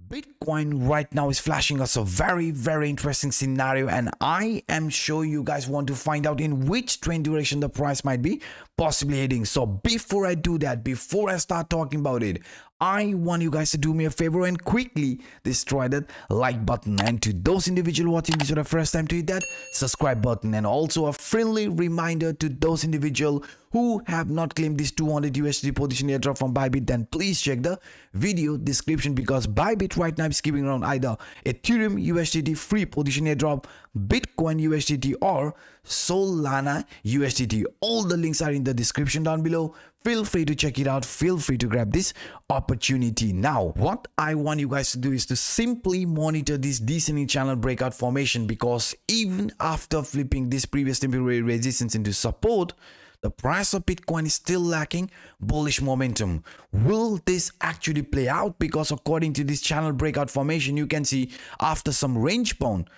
Bitcoin right now is flashing us a very interesting scenario, and I am sure you guys want to find out in which trend direction the price might be possibly heading. So before I do that, before I start talking about it, I want you guys to do me a favor and quickly destroy that like button, and to those individuals watching this for the first time, to hit that subscribe button, and also a friendly reminder to those individuals who have not claimed this 200 USD position airdrop from Bybit, then please check the video description, because Bybit right now is giving around either Ethereum USDT free position airdrop, Bitcoin USDT, or Solana USDT. All the links are in the description down below. Feel free to check it out. Feel free to grab this opportunity. Now, what I want you guys to do is to simply monitor this descending channel breakout formation, because even after flipping this previous temporary resistance into support, the price of Bitcoin is still lacking bullish momentum. Will this actually play out? Because according to this channel breakout formation, you can see after some range bound,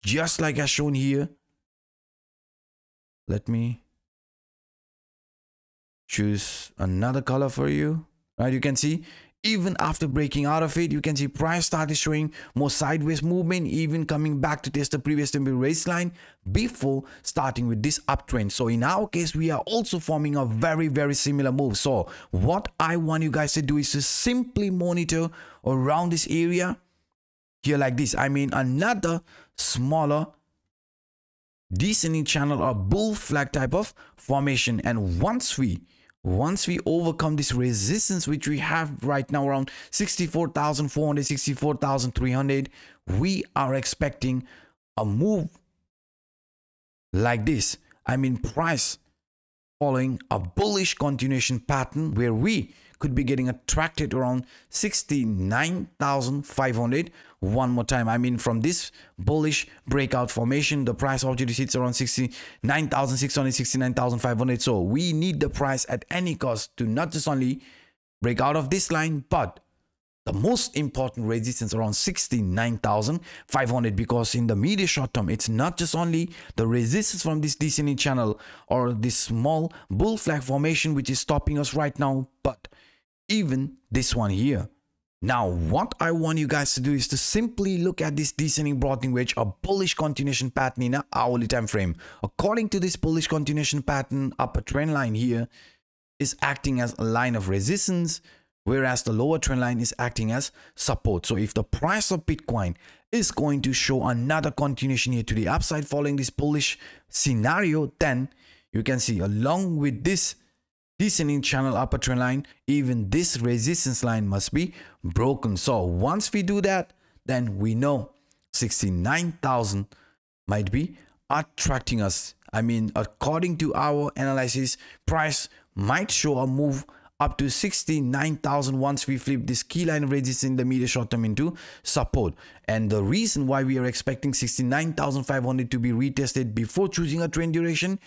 just like as shown here. Let me choose another color for you. Right, you can see even after breaking out of it, you can see price started showing more sideways movement, even coming back to test the previous temporary raise line before starting with this uptrend. So in our case, we are also forming a very similar move. So what I want you guys to do is to simply monitor around this area here like this. I mean, another smaller descending channel or bull flag type of formation, and once we overcome this resistance which we have right now around 64,400, 64,300, we are expecting a move like this. I mean, price following a bullish continuation pattern where we could be getting attracted around 69,500 one more time. I mean, from this bullish breakout formation, the price already sits around 69,600, 69,500. So we need the price at any cost to not just only break out of this line, but the most important resistance around 69,500, because in the medium short term, it's not just only the resistance from this descending channel or this small bull flag formation which is stopping us right now, but even this one here. Now, what I want you guys to do is to simply look at this descending broadening wedge, a bullish continuation pattern in an hourly time frame. According to this bullish continuation pattern, upper trend line here is acting as a line of resistance, whereas the lower trend line is acting as support. So if the price of Bitcoin is going to show another continuation here to the upside following this bullish scenario, then you can see along with this descending channel upper trend line, even this resistance line must be broken. So once we do that, then we know 69,000 might be attracting us. I mean, according to our analysis, price might show a move up to 69,000 once we flip this key line of resistance in the medium short term into support. And the reason why we are expecting 69,500 to be retested before choosing a trend duration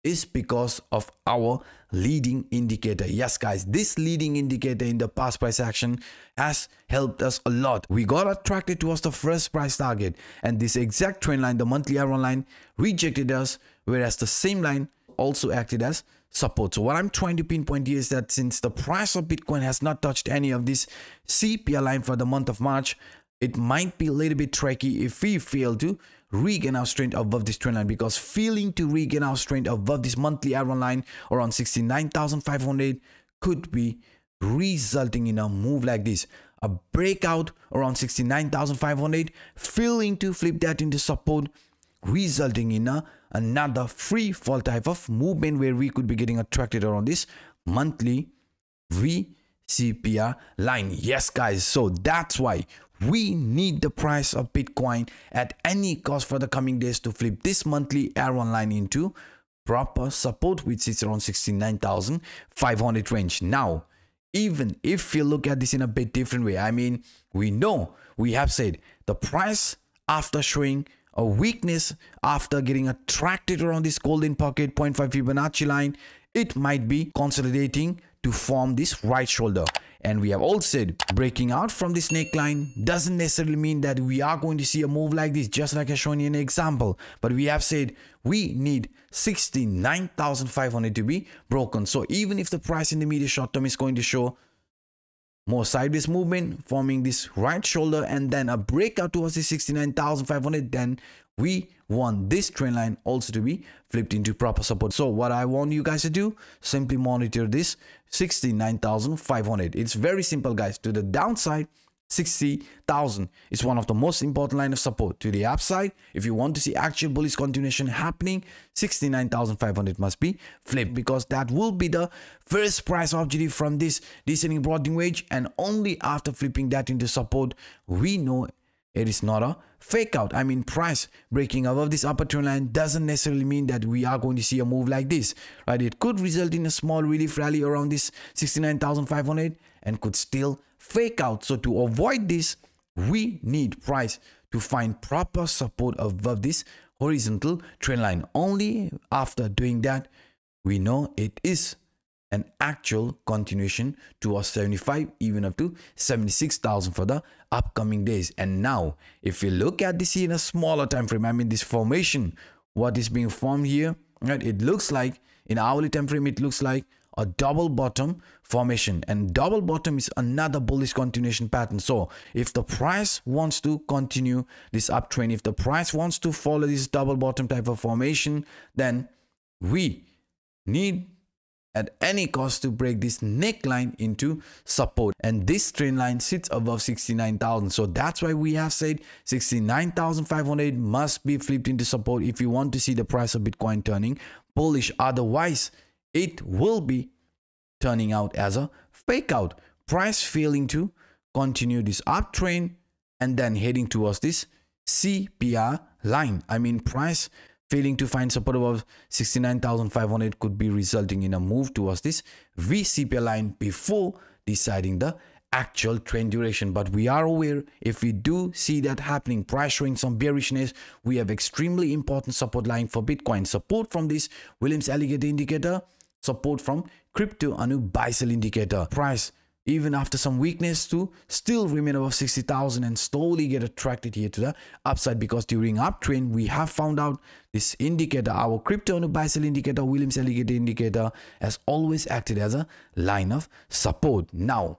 is because of our leading indicator. Yes guys, this leading indicator in the past price action has helped us a lot. We got attracted towards the first price target, and this exact trend line, the monthly arrow line, rejected us, whereas the same line also acted as support. So what I'm trying to pinpoint here is that since the price of Bitcoin has not touched any of this CPI line for the month of March, it might be a little bit tricky if we fail to regain our strength above this trend line, because failing to regain our strength above this monthly arrow line around 69,500 could be resulting in a move like this, a breakout around 69,500, failing to flip that into support, resulting in another free fall type of movement where we could be getting attracted around this monthly VCPR line. Yes guys, so that's why we need the price of Bitcoin at any cost for the coming days to flip this monthly arrow line into proper support, which is around 69,500 range. Now, even if you look at this in a bit different way, I mean, we have said the price after showing a weakness, after getting attracted around this golden pocket 0.5 Fibonacci line, it might be consolidating to form this right shoulder. And we have all said breaking out from this neckline doesn't necessarily mean that we are going to see a move like this, just like I shown you an example. But we have said we need 69,500 to be broken. So even if the price in the medium short term is going to show more sideways movement, forming this right shoulder, and then a breakout towards the 69,500. Then we want this trend line also to be flipped into proper support. So what I want you guys to do, simply monitor this 69,500. It's very simple, guys. To the downside, 60,000 is one of the most important line of support. To the upside, if you want to see actual bullish continuation happening, 69,500 must be flipped, because that will be the first price objective from this descending broadening wedge, and only after flipping that into support, we know it is not a fake out. I mean, price breaking above this upper trend line doesn't necessarily mean that we are going to see a move like this, right? It could result in a small relief rally around this 69,500 and could still fake out. So to avoid this, we need price to find proper support above this horizontal trend line. Only after doing that, we know it is an actual continuation towards 75, even up to 76,000 for the upcoming days. And now, if you look at this in a smaller time frame, I mean this formation, what is being formed here, right? It looks like in hourly time frame, it looks like a double bottom formation, and double bottom is another bullish continuation pattern. So if the price wants to continue this uptrend, if the price wants to follow this double bottom type of formation, then we need at any cost to break this neckline into support, and this trend line sits above 69,000. So that's why we have said 69,500 must be flipped into support if you want to see the price of Bitcoin turning bullish. Otherwise, it will be turning out as a fake out. Price failing to continue this uptrend and then heading towards this CPR line. I mean, price failing to find support above 69,500 could be resulting in a move towards this VCPR line before deciding the actual trend duration. But we are aware, if we do see that happening, price showing some bearishness, we have extremely important support line for Bitcoin. Support from this Williams alligator indicator, support from CryptoAnup buy-sell indicator. Price, even after some weakness, to still remain above 60,000 and slowly get attracted here to the upside, because during uptrend we have found out this indicator, our CryptoAnup buy-sell indicator, Williams alligator indicator, has always acted as a line of support. Now,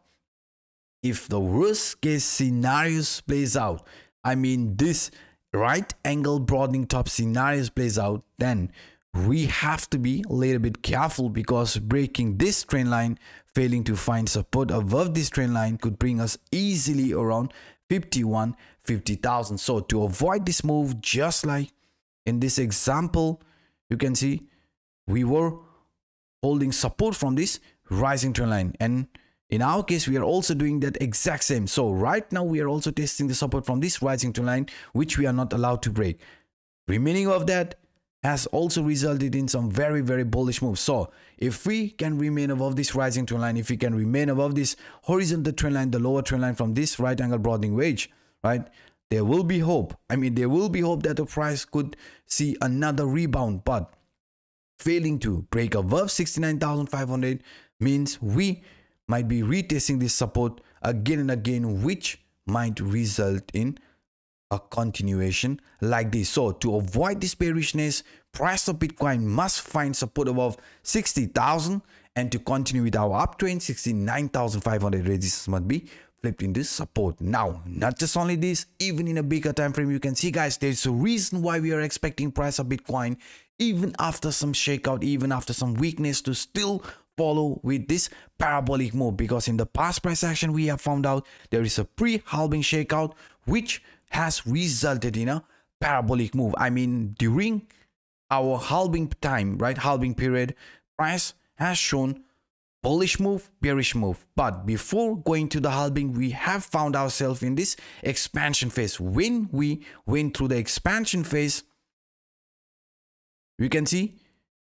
if the worst case scenarios plays out, I mean this right angle broadening top scenarios plays out, then we have to be a little bit careful, because breaking this trend line, failing to find support above this trend line, could bring us easily around 50,000. So to avoid this move, just like in this example, you can see we were holding support from this rising trend line, and in our case we are also doing that exact same. So right now we are also testing the support from this rising trend line, which we are not allowed to break. Remaining of that has also resulted in some very bullish moves. So if we can remain above this rising trend line, if we can remain above this horizontal trend line, the lower trend line from this right angle broadening wedge, right, there will be hope. I mean, there will be hope that the price could see another rebound. But failing to break above 69,500 means we might be retesting this support again and again, which might result in a continuation like this. So to avoid this bearishness, price of Bitcoin must find support above 60,000, and to continue with our uptrend, 69,500 resistance must be flipped into support. Now, not just only this, even in a bigger time frame, you can see, guys, there's a reason why we are expecting price of Bitcoin, even after some shakeout, even after some weakness, to still follow with this parabolic move, because in the past price action we have found out there is a pre-halving shakeout which has resulted in a parabolic move. I mean, during our halving time, right, halving period, price has shown bullish move, bearish move. But before going to the halving, we have found ourselves in this expansion phase. When we went through the expansion phase, you can see,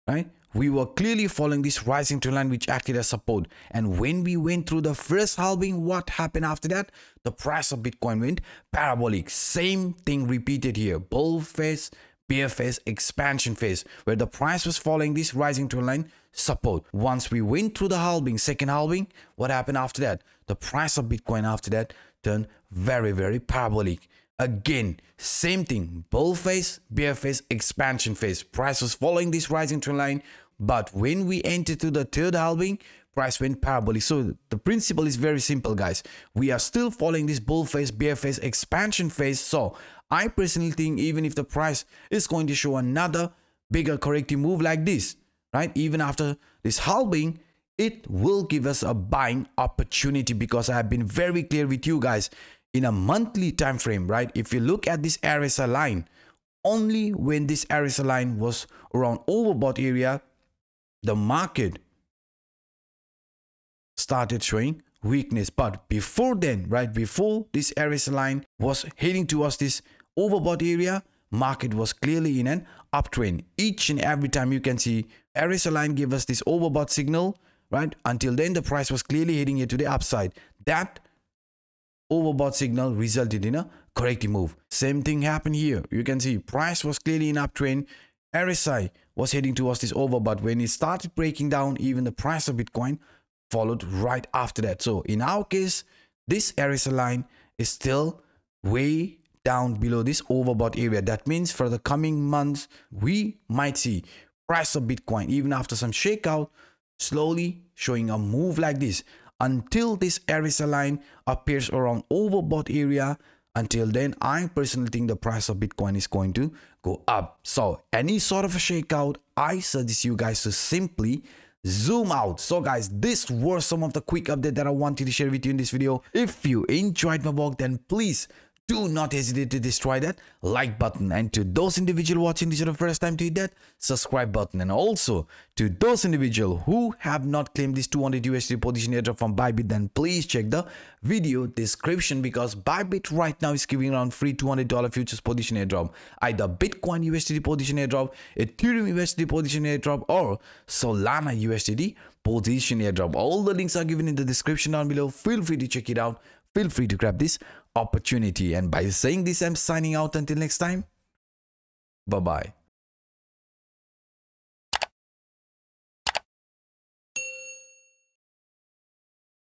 right, we were clearly following this rising trend line which acted as support. And when we went through the first halving, what happened after that? The price of Bitcoin went parabolic. Same thing repeated here. Bull phase, bear phase, expansion phase, where the price was following this rising trend line support. Once we went through the halving, second halving, what happened after that? The price of Bitcoin after that turned very parabolic. Again, same thing, bull phase, bear phase, expansion phase. Price was following this rising trend line, but when we entered to the third halving, price went parabolic. So the principle is very simple, guys. We are still following this bull phase, bear phase, expansion phase. So I personally think even if the price is going to show another bigger corrective move like this, right, even after this halving, it will give us a buying opportunity, because I have been very clear with you guys in a monthly time frame, right? If you look at this RSI line, only when this RSI line was around overbought area, the market started showing weakness. But before then, right, before this RSI line was heading towards this overbought area, market was clearly in an uptrend. Each and every time you can see RSI line give us this overbought signal, right? Until then, the price was clearly heading here to the upside. That overbought signal resulted in a corrective move. Same thing happened here. You can see price was clearly in uptrend. RSI was heading towards this overbought. When it started breaking down, even the price of Bitcoin followed right after that. So in our case, this RSI line is still way down below this overbought area. That means for the coming months, we might see price of Bitcoin, even after some shakeout, slowly showing a move like this until this RSI line appears around overbought area. Until then, I personally think the price of Bitcoin is going to go up. So any sort of a shakeout, I suggest you guys to simply zoom out. So guys, this were some of the quick update that I wanted to share with you in this video. If you enjoyed my work, then please do not hesitate to destroy that like button, and to those individuals watching this for the first time, to hit that subscribe button, and also to those individuals who have not claimed this 200 USD position airdrop from Bybit, then please check the video description, because Bybit right now is giving around free $200 futures position airdrop, either Bitcoin USD position airdrop, Ethereum USD position airdrop, or Solana USD position airdrop. All the links are given in the description down below. Feel free to check it out. Feel free to grab this opportunity. And by saying this, I'm signing out until next time. Bye bye.